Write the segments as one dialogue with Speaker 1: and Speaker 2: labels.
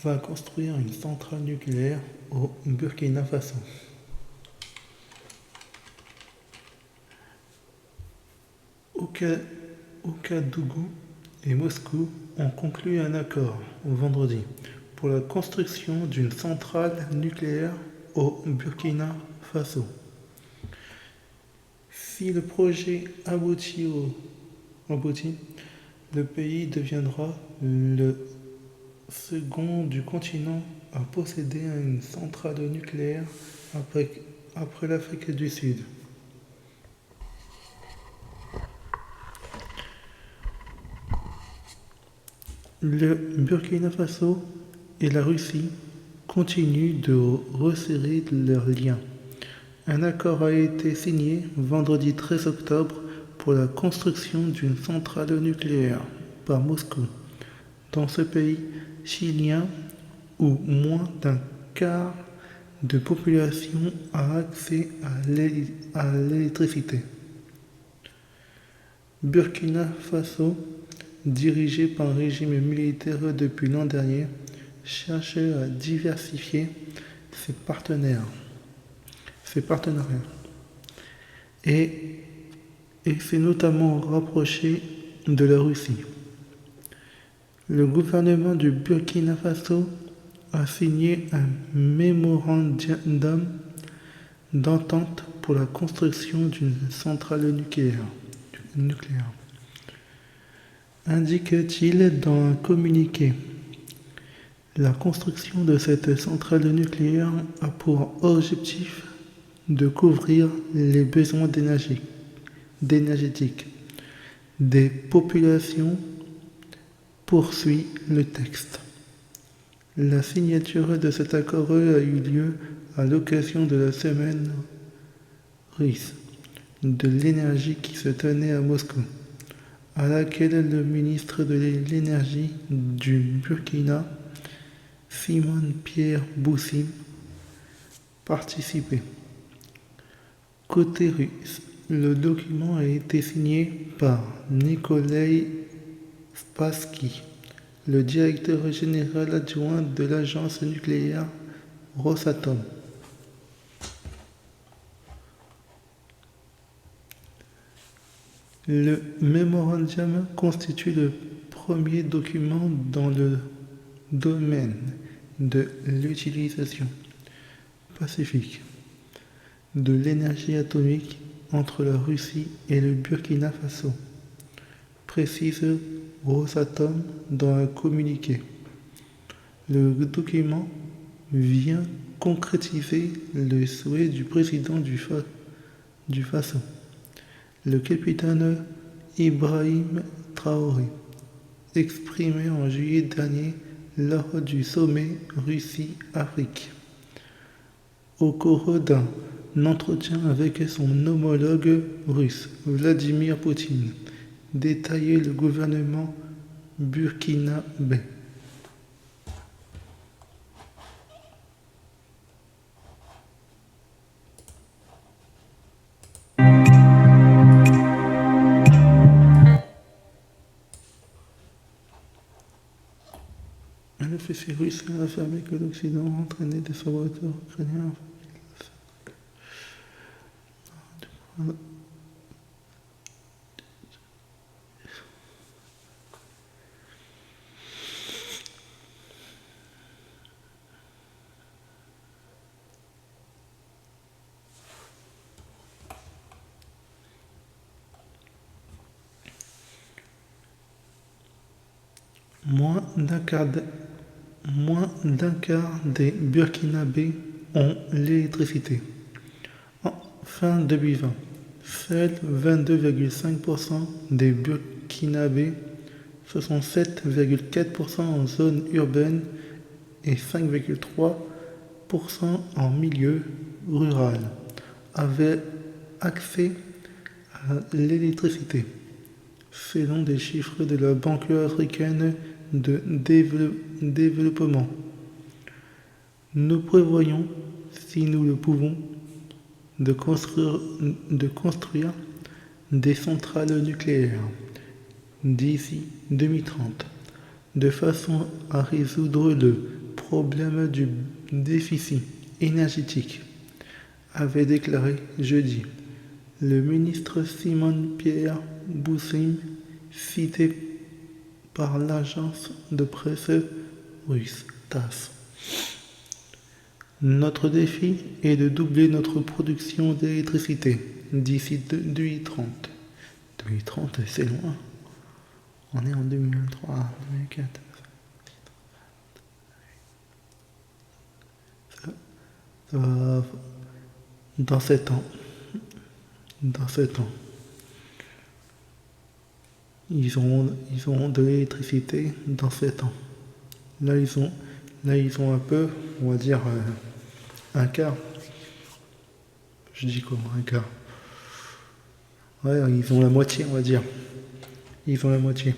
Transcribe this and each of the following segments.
Speaker 1: va construire une centrale nucléaire au Burkina Faso. Ouagadougou et Moscou ont conclu un accord vendredi pour la construction d'une centrale nucléaire au Burkina Faso. Si le projet aboutit, le pays deviendra le second du continent à posséder une centrale nucléaire après l'Afrique du Sud. Le Burkina Faso et la Russie continuent de resserrer leurs liens. Un accord a été signé vendredi 13 octobre pour la construction d'une centrale nucléaire par Moscou dans ce pays chilien où moins d'un quart de population a accès à l'électricité. Burkina Faso, dirigé par un régime militaire depuis l'an dernier, cherche à diversifier ses partenariats et s'est notamment rapproché de la Russie. Le gouvernement du Burkina Faso a signé un mémorandum d'entente pour la construction d'une centrale nucléaire, indique-t-il dans un communiqué. La construction de cette centrale nucléaire a pour objectif de couvrir les besoins énergétiques des populations, poursuit le texte. La signature de cet accord a eu lieu à l'occasion de la semaine russe de l'énergie qui se tenait à Moscou, à laquelle le ministre de l'énergie du Burkina, Simon Pierre Boussim, participait. Côté russe, le document a été signé par Nikolai Spassky, le directeur général adjoint de l'agence nucléaire Rosatom. Le mémorandum constitue le premier document dans le domaine de l'utilisation pacifique de l'énergie atomique entre la Russie et le Burkina Faso, précise Rosatom dans un communiqué. Le document vient concrétiser le souhait du président du Faso, le capitaine Ibrahim Traoré, exprimé en juillet dernier lors du sommet Russie-Afrique. Au cours d'un entretien avec son homologue russe, Vladimir Poutine, détaillait le gouvernement burkinabé. Un officier russe a affirmé que l'Occident entraînait des saboteurs ukrainiens. Moins d'un quart des Burkinabés ont l'électricité. En fin 2020, seuls 22,5% des Burkinabés, 67,4% en zone urbaine et 5,3% en milieu rural, avaient accès à l'électricité, selon des chiffres de la Banque africaine de développement. Nous prévoyons, si nous le pouvons, de construire des centrales nucléaires d'ici 2030, de façon à résoudre le problème du déficit énergétique, avait déclaré jeudi le ministre Simon-Pierre Boussim, cité par l'agence de presse russe TASS. Notre défi est de doubler notre production d'électricité d'ici 2030. 2030, c'est loin. On est en 2023, 2004. Dans 7 ans. Dans 7 ans. Ils auront de l'électricité dans 7 ans. Là, ils ont un peu, on va dire, un quart. Je dis quoi, un quart? Ouais, ils ont la moitié, on va dire. Ils ont la moitié.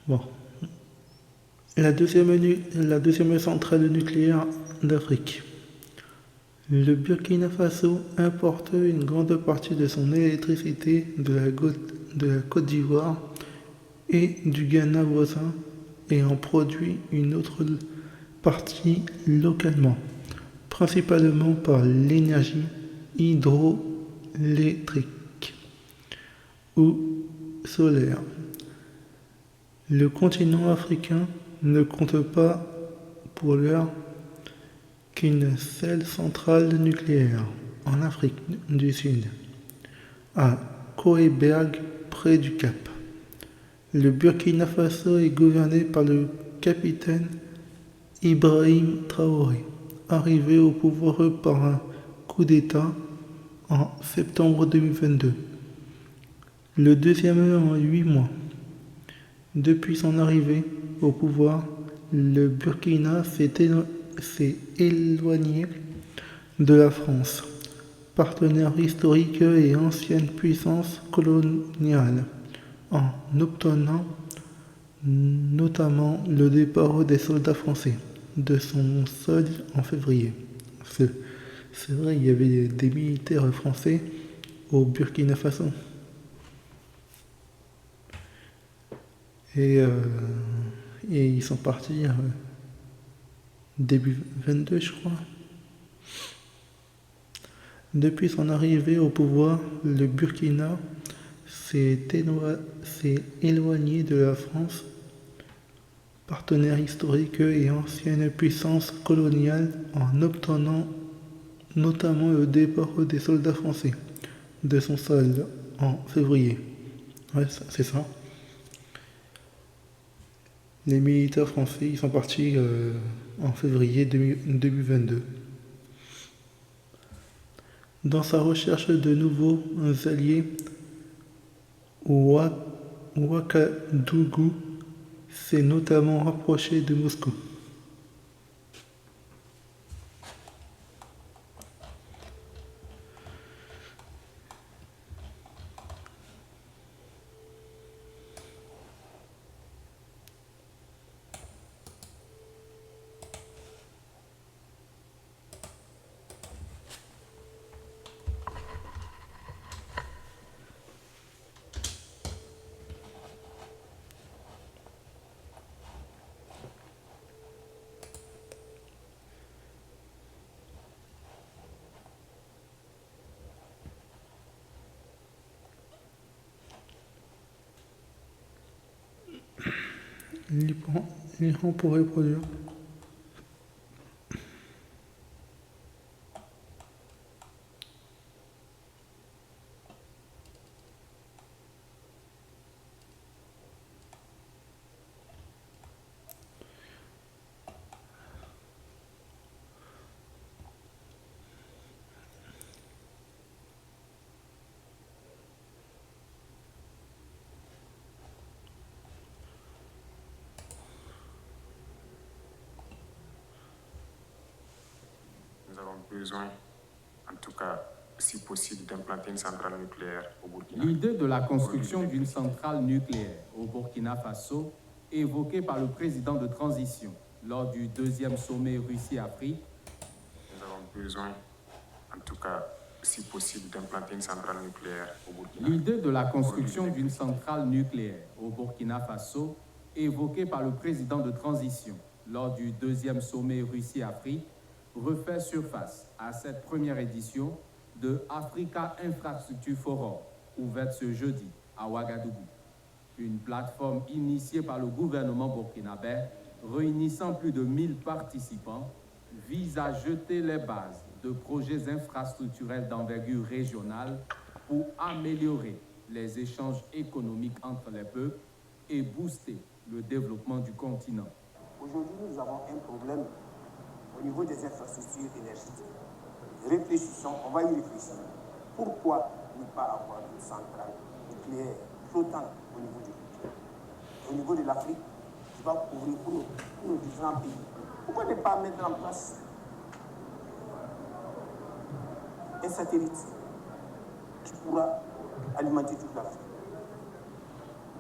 Speaker 1: Bon. La deuxième centrale nucléaire d'Afrique. Le Burkina Faso importe une grande partie de son électricité de la Côte d'Ivoire et du Ghana voisin et en produit une autre partie localement, principalement par l'énergie hydroélectrique ou solaire. Le continent africain ne compte pas pour l'heure qu'une seule centrale nucléaire en Afrique du Sud, à Koeberg, près du Cap. Le Burkina Faso est gouverné par le capitaine Ibrahim Traoré, arrivé au pouvoir par un coup d'État en septembre 2022, le deuxième en 8 mois. Depuis son arrivée au pouvoir, le Burkina s'est éloigné de la France, partenaire historique et ancienne puissance coloniale, en obtenant notamment le départ des soldats français de son sol en février. C'est vrai, il y avait des militaires français au Burkina Faso. Et ils sont partis début 22, je crois. Depuis son arrivée au pouvoir, le Burkina s'est éloigné de la France, partenaire historique et ancienne puissance coloniale, en obtenant notamment le départ des soldats français de son sol en février. Ouais, c'est ça. Les militaires français, ils sont partis en février 2022. Dans sa recherche de nouveaux alliés, Ouagadougou s'est notamment rapproché de Moscou. L'Iran pourrait produire.
Speaker 2: Besoin, en tout cas, si possible, d'implanter une centrale nucléaire au Burkina.
Speaker 3: L'idée de la construction d'une centrale nucléaire au Burkina Faso, évoquée par le président de transition lors du 2e sommet Russie-Afrique.
Speaker 2: Nous avons besoin, en tout cas, si possible, d'implanter une centrale nucléaire au Burkina.
Speaker 3: L'idée de la construction d'une centrale nucléaire au Burkina Faso, évoquée par le président de transition lors du deuxième sommet Russie-Afrique, refait surface à cette première édition de Africa Infrastructure Forum, ouverte ce jeudi à Ouagadougou. Une plateforme initiée par le gouvernement burkinabé, réunissant plus de 1000 participants, vise à jeter les bases de projets infrastructurels d'envergure régionale pour améliorer les échanges économiques entre les peuples et booster le développement du continent.
Speaker 4: Aujourd'hui, nous avons un problème au niveau des infrastructures énergétiques. Réfléchissons, on va y réfléchir. Pourquoi ne pas avoir une centrale nucléaire flottante au niveau du continent? Au niveau de l'Afrique, qui va couvrir pour nos différents pays. Pourquoi ne pas mettre en place un satellite qui pourra alimenter toute l'Afrique?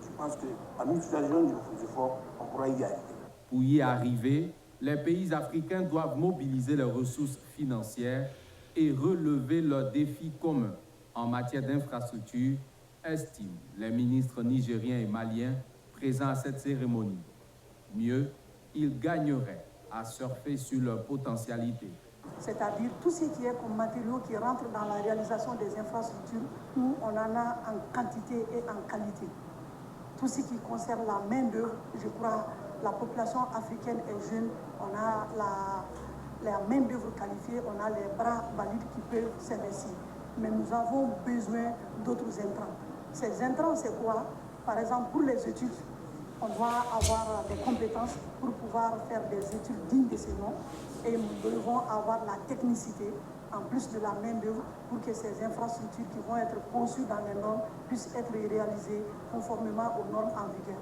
Speaker 4: Je pense qu'en mutualisant nos efforts, on pourra y arriver.
Speaker 3: Pour y arriver, les pays africains doivent mobiliser leurs ressources financières et relever leurs défis communs en matière d'infrastructure, estiment les ministres nigériens et maliens présents à cette cérémonie. Mieux, ils gagneraient à surfer sur leurs potentialités.
Speaker 5: C'est-à-dire tout ce qui est comme matériaux qui rentrent dans la réalisation des infrastructures, où on en a en quantité et en qualité. Tout ce qui concerne la main-d'œuvre, je crois, la population africaine est jeune, on a la main-d'œuvre qualifiée, on a les bras valides qui peuvent s'investir. Mais nous avons besoin d'autres intrants. Ces intrants, c'est quoi? Par exemple, pour les études, on doit avoir des compétences pour pouvoir faire des études dignes de ces noms. Et nous devons avoir la technicité, en plus de la main-d'œuvre, pour que ces infrastructures qui vont être conçues dans les normes puissent être réalisées conformément aux normes en vigueur.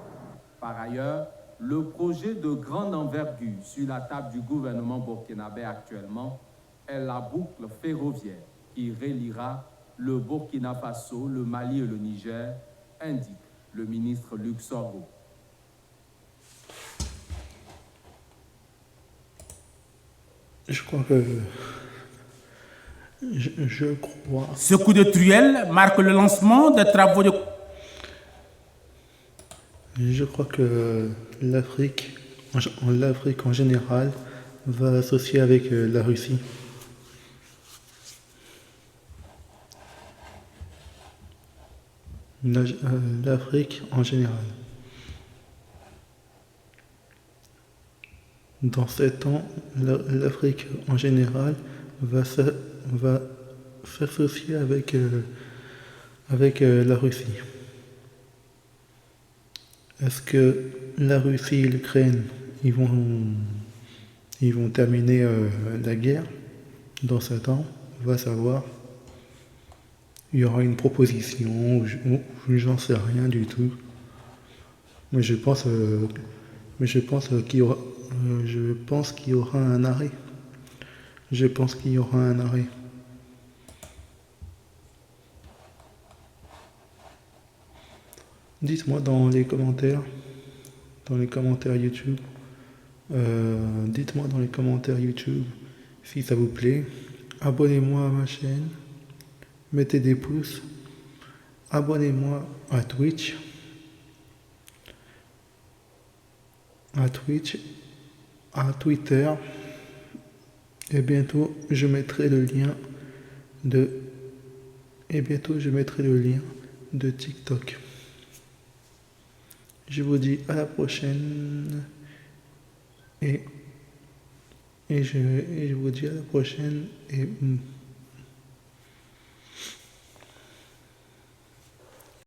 Speaker 3: Par ailleurs, le projet de grande envergure sur la table du gouvernement burkinabé actuellement est la boucle ferroviaire qui reliera le Burkina Faso, le Mali et le Niger, indique le ministre Luc Sorgo.
Speaker 1: Je crois que... Je crois...
Speaker 6: Ce coup de truelle marque le lancement des travaux de...
Speaker 1: Je crois que l'Afrique en général va associer avec la Russie. L'Afrique en général. Dans 7 ans, l'Afrique en général va s'associer avec la Russie. Est-ce que la Russie et l'Ukraine ils vont terminer la guerre dans 7 ans? On va savoir. Il y aura une proposition, ou j'en sais rien du tout. Mais je pense qu'il y aura un arrêt. Je pense qu'il y aura un arrêt. Dites-moi dans les commentaires YouTube, dites-moi dans les commentaires YouTube si ça vous plaît. Abonnez-moi à ma chaîne, mettez des pouces, abonnez-moi à Twitch, à Twitter, et bientôt je mettrai le lien de TikTok. Je vous dis à la prochaine et je vous dis à la prochaine et